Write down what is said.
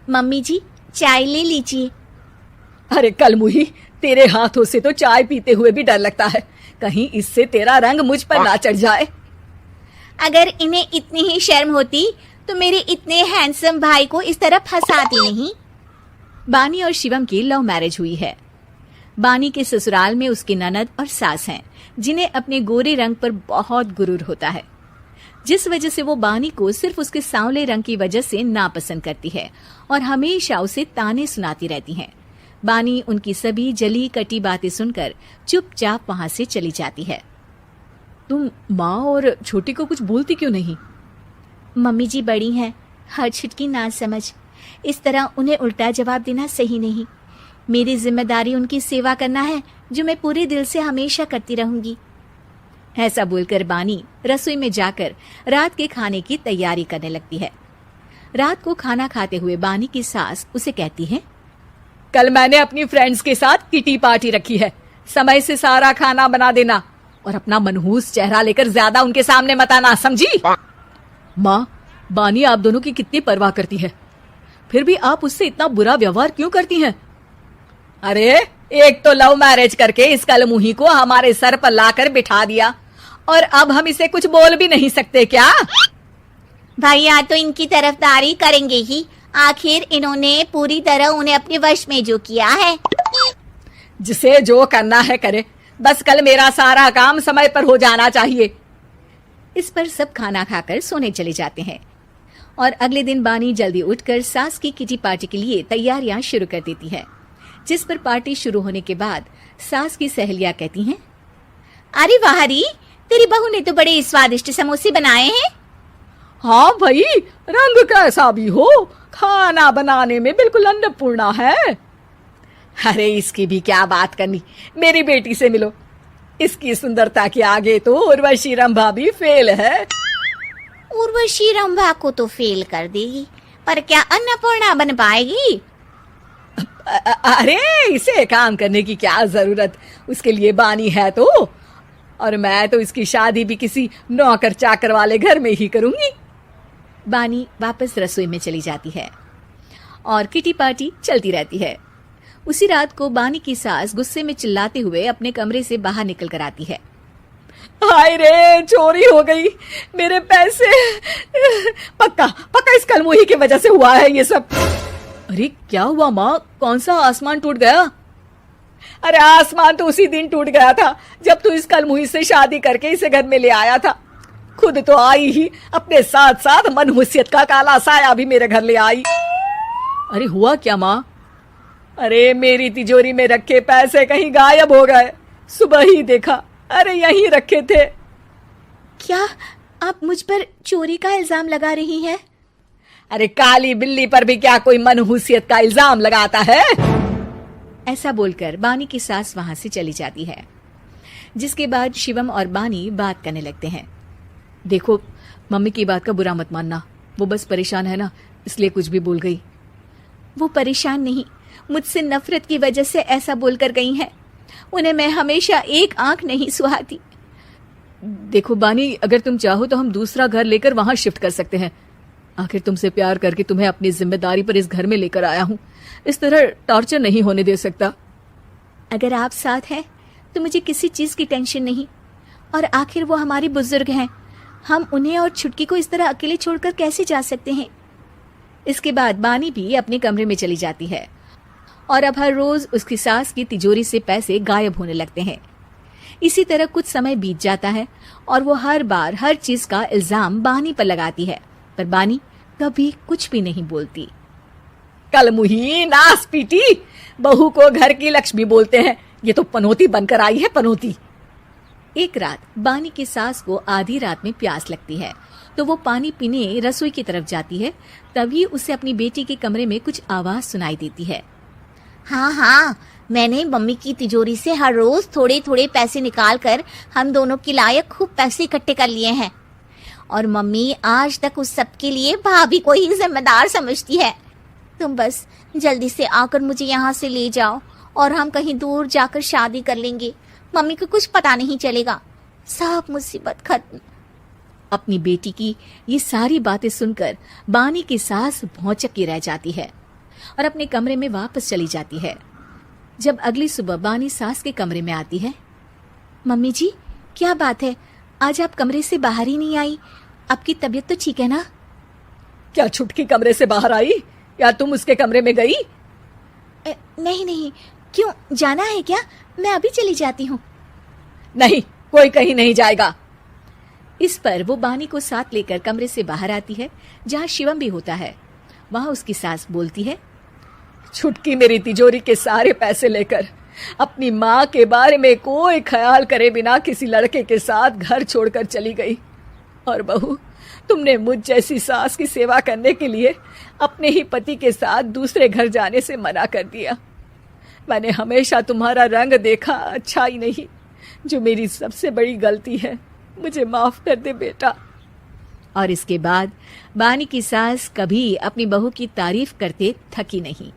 Mummy जी, चाय ले लीजिए। अरे कलमुही, तेरे हाथों से तो चाय पीते हुए भी डर लगता है, कहीं इससे तेरा रंग मुझ पर ना चढ़ जाए। अगर इन्हें इतनी ही शर्म होती तो मेरे इतने हैंडसम भाई को इस तरह फंसाती नहीं। बानी और शिवम की लव मैरिज हुई है। बानी के ससुराल में उसकी ननद और सास हैं, जिन्हें अपने गोरे रंग पर बहुत गुरूर होता है, जिस वजह से वो बानी को सिर्फ उसके सांवले रंग की वजह से नापसंद करती है और हमेशा उसे ताने सुनाती रहती हैं। बानी उनकी सभी जली कटी बातें सुनकर चुपचाप वहां से चली जाती है। तुम माँ और छोटी को कुछ बोलती क्यों नहीं? मम्मी जी बड़ी हैं, हर छिटकी ना समझ, इस तरह उन्हें उल्टा जवाब देना सही नहीं। मेरी जिम्मेदारी उनकी सेवा करना है, जो मैं पूरे दिल से हमेशा करती रहूंगी। ऐसा बोलकर बानी रसोई में जाकर रात के खाने की तैयारी करने लगती है। रात को खाना खाते हुए बानी की सास उसे कहती है, कल मैंने अपनी फ्रेंड्स के साथ किटी पार्टी रखी है, समय से सारा खाना बना देना और अपना मनहूस चेहरा लेकर ज्यादा उनके सामने मत आना, समझी? माँ, बानी आप दोनों की कितनी परवाह करती है, फिर भी आप उससे इतना बुरा व्यवहार क्यों करती हैं? अरे एक तो लव मैरिज करके इस कलमुही को हमारे सर पर लाकर बिठा दिया और अब हम इसे कुछ बोल भी नहीं सकते क्या? भैया तो इनकी तरफदारी करेंगे ही, आखिर इन्होंने पूरी तरह उन्हें अपने वश में जो किया है। जिसे जो करना है करे, बस कल मेरा सारा काम समय पर हो जाना चाहिए। इस पर सब खाना खाकर सोने चले जाते हैं और अगले दिन बानी जल्दी उठकर सास की किटी पार्टी के लिए तैयारियां शुरू कर देती है, जिस पर पार्टी शुरू होने के बाद सास की सहेलियां कहती हैं, अरे वाह री, तेरी बहू ने तो बड़े स्वादिष्ट समोसे बनाए हैं। हाँ भाई, रंग कैसा भी हो, खाना बनाने में बिल्कुल अन्नपूर्णा है। अरे इसकी भी क्या बात करनी, मेरी बेटी से मिलो, इसकी सुंदरता के आगे तो उर्वशी रंभा भी फेल है। उर्वशी रंभा को तो फेल कर देगी, पर क्या अन्नपूर्णा बन पाएगी? अरे इसे काम करने की क्या जरूरत, उसके लिए बानी है तो, और मैं तो इसकी शादी भी किसी नौकर चाकर वाले घर में ही करूंगी। बानी वापस रसोई में चली जाती है और किटी पार्टी चलती रहती है। उसी रात को बानी की सास गुस्से में चिल्लाते हुए अपने कमरे से बाहर निकल कर आती है। हाय रे, चोरी हो गई मेरे पैसे, पक्का पक्का इस कलमुही की वजह से हुआ है ये सब। अरे क्या हुआ माँ, कौन सा आसमान टूट गया? अरे आसमान तो उसी दिन टूट गया था जब तू इस कलमुही से शादी करके इसे घर में ले आया था। खुद तो आई ही, अपने साथ साथ मनहूसियत का काला साया भी मेरे घर ले आई। अरे हुआ क्या माँ? अरे मेरी तिजोरी में रखे पैसे कहीं गायब हो गए, सुबह ही देखा, अरे यहीं रखे थे। क्या आप मुझ पर चोरी का इल्जाम लगा रही हैं? अरे काली बिल्ली पर भी क्या कोई मनहूसियत का इल्जाम लगाता है? ऐसा बोलकर बानी की सास वहां से चली जाती है, जिसके बाद शिवम और बानी बात करने लगते हैं। देखो, मम्मी की बात का बुरा मत मानना, वो बस परेशान है ना, इसलिए कुछ भी बोल गई। वो परेशान नहीं, मुझसे नफरत की वजह से ऐसा बोलकर गई हैं। उन्हें मैं हमेशा एक आंख नहीं सुहाती। देखो बानी, अगर तुम चाहो तो हम दूसरा घर लेकर वहां शिफ्ट कर सकते हैं। आखिर तुमसे प्यार करके तुम्हें अपनी जिम्मेदारी पर इस घर में लेकर आया हूँ, इस तरह टॉर्चर नहीं होने दे सकता। अगर आप साथ हैं तो मुझे किसी चीज की टेंशन नहीं, और आखिर वो हमारी बुजुर्ग हैं, हम उन्हें और छुटकी को इस तरह अकेले छोड़कर कैसे जा सकते हैं? इसके बाद बानी भी अपने कमरे में चली जाती है और अब हर रोज उसकी सास की तिजोरी से पैसे गायब होने लगते हैं। इसी तरह कुछ समय बीत जाता है और वो हर बार हर चीज का इल्जाम बानी पर लगाती है, पर बानी कभी कुछ भी नहीं बोलती। कलमुही नास पीटी, बहू को घर की लक्ष्मी बोलते हैं, ये तो पनौती बनकर आई है, पनौती। एक रात बानी की सास को आधी रात में प्यास लगती है, तो वो पानी पीने रसोई की तरफ जाती है। तभी उसे अपनी बेटी के कमरे में कुछ आवाज सुनाई देती है। हाँ हाँ, मैंने मम्मी की तिजोरी से हर रोज थोड़े थोड़े पैसे निकाल कर हम दोनों के लायक खूब पैसे इकट्ठे कर लिए हैं, और मम्मी आज तक उस सब के लिए भाभी को ही जिम्मेदार समझती है। तुम बस जल्दी से आकर मुझे यहाँ से ले जाओ और हम कहीं दूर जाकर शादी कर लेंगे। मम्मी को कुछ पता नहीं चलेगा, सब मुसीबत खत्म। अपनी बेटी की ये सारी बातें सुनकर बानी की सास भौचक्की रह जाती है और अपने कमरे में वापस चली जाती है। जब अगली सुबह बानी सास के कमरे में आती है, मम्मी जी, क्या बात है, आज आप कमरे से बाहर ही नहीं आई? आपकी तबीयत तो ठीक है ना? क्या छुटकी कमरे से बाहर आई या तुम उसके कमरे में गई? नहीं नहीं, क्यों, जाना है क्या? मैं अभी चली जाती हूँ। नहीं, कोई कहीं नहीं जाएगा। इस पर वो बानी को साथ लेकर कमरे से बाहर आती है, जहाँ शिवम भी होता है। वहां उसकी सास बोलती है, छुटकी मेरी तिजोरी के सारे पैसे लेकर अपनी माँ के बारे में कोई ख्याल करे बिना किसी लड़के के साथ घर छोड़कर चली गई। और बहू, तुमने मुझ जैसी सास की सेवा करने के लिए अपने ही पति के साथ दूसरे घर जाने से मना कर दिया। मैंने हमेशा तुम्हारा रंग देखा अच्छा ही नहीं, जो मेरी सबसे बड़ी गलती है। मुझे माफ कर दे बेटा। और इसके बाद बानी की सास कभी अपनी बहू की तारीफ करते थकी नहीं।